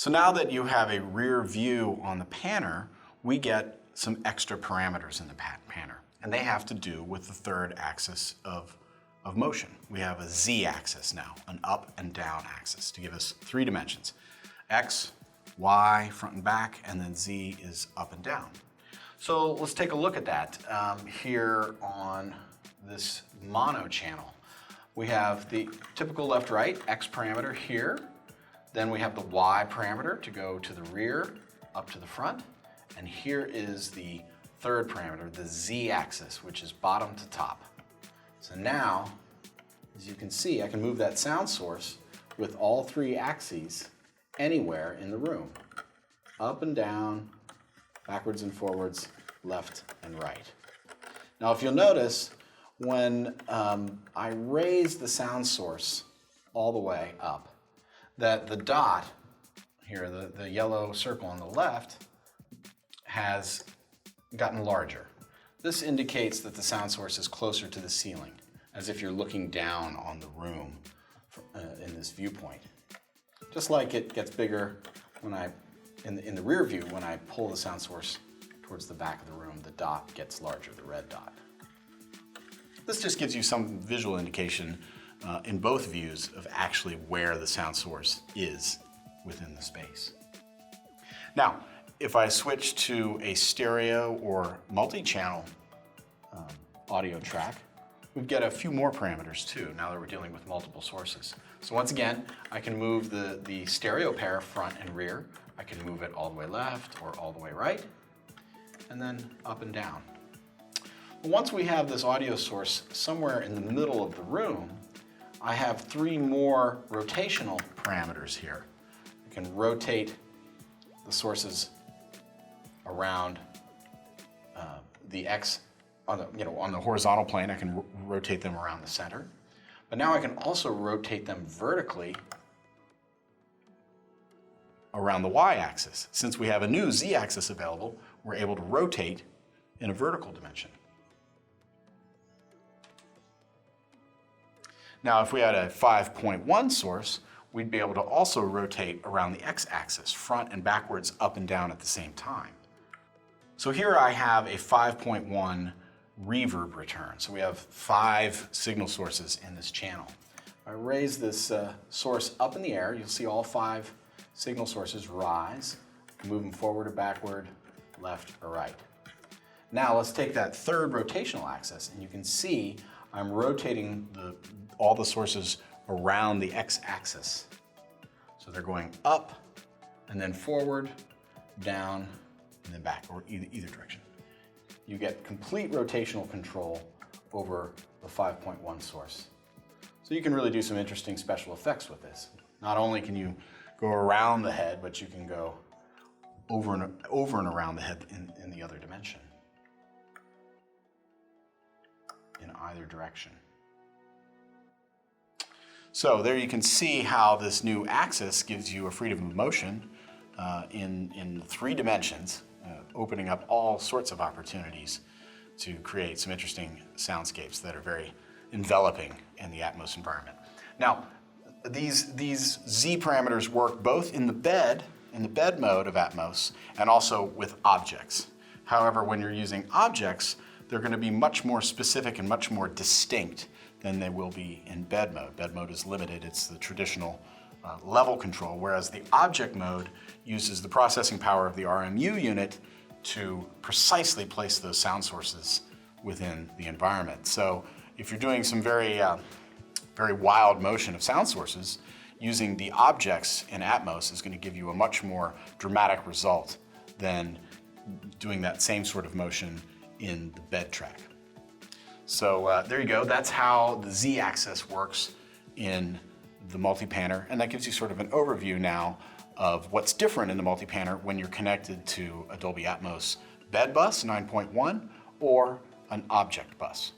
So now that you have a rear view on the panner, we get some extra parameters in the panner, and they have to do with the third axis of motion. We have a z-axis now, an up and down axis, to give us 3 dimensions. X, Y, front and back, and then Z is up and down. So let's take a look at that here on this mono channel. We have the typical left-right X parameter here. Then we have the Y parameter to go to the rear, up to the front. And here is the third parameter, the Z axis, which is bottom to top. So now, as you can see, I can move that sound source with all 3 axes anywhere in the room. Up and down, backwards and forwards, left and right. Now if you'll notice, when I raise the sound source all the way up, that the dot here, the yellow circle on the left, has gotten larger. This indicates that the sound source is closer to the ceiling, as if you're looking down on the room in this viewpoint. Just like it gets bigger when in the rear view, when I pull the sound source towards the back of the room, the dot gets larger, the red dot. This just gives you some visual indication in both views of actually where the sound source is within the space. Now, if I switch to a stereo or multi-channel audio track, we get a few more parameters too, now that we're dealing with multiple sources. So once again, I can move the stereo pair front and rear. I can move it all the way left or all the way right, and then up and down. Once we have this audio source somewhere in the middle of the room, I have 3 more rotational parameters here. I can rotate the sources around the X on the horizontal plane. I can rotate them around the center, but now I can also rotate them vertically around the Y-axis. Since we have a new Z-axis available, we're able to rotate in a vertical dimension. Now, if we had a 5.1 source, we'd be able to also rotate around the X-axis, front and backwards, up and down at the same time. So here I have a 5.1 reverb return. So we have 5 signal sources in this channel. If I raise this source up in the air, you'll see all 5 signal sources rise. I can move them forward or backward, left or right. Now let's take that third rotational axis, and you can see I'm rotating all the sources around the X-axis. So they're going up and then forward, down, and then back, or either direction. You get complete rotational control over the 5.1 source. So you can really do some interesting special effects with this. Not only can you go around the head, but you can go over and around the head in the other dimension, in either direction. So there you can see how this new axis gives you a freedom of motion in 3 dimensions, opening up all sorts of opportunities to create some interesting soundscapes that are very enveloping in the Atmos environment. Now, these Z parameters work both in the bed mode of Atmos, and also with objects. However, when you're using objects, they're going to be much more specific and much more distinct than they will be in bed mode. Bed mode is limited, it's the traditional level control, whereas the object mode uses the processing power of the RMU unit to precisely place those sound sources within the environment. So if you're doing some very wild motion of sound sources, using the objects in Atmos is going to give you a much more dramatic result than doing that same sort of motion in the bed track. So there you go, that's how the Z-axis works in the MultiPanner, and that gives you sort of an overview now of what's different in the MultiPanner when you're connected to a Dolby Atmos bed bus 9.1 or an object bus.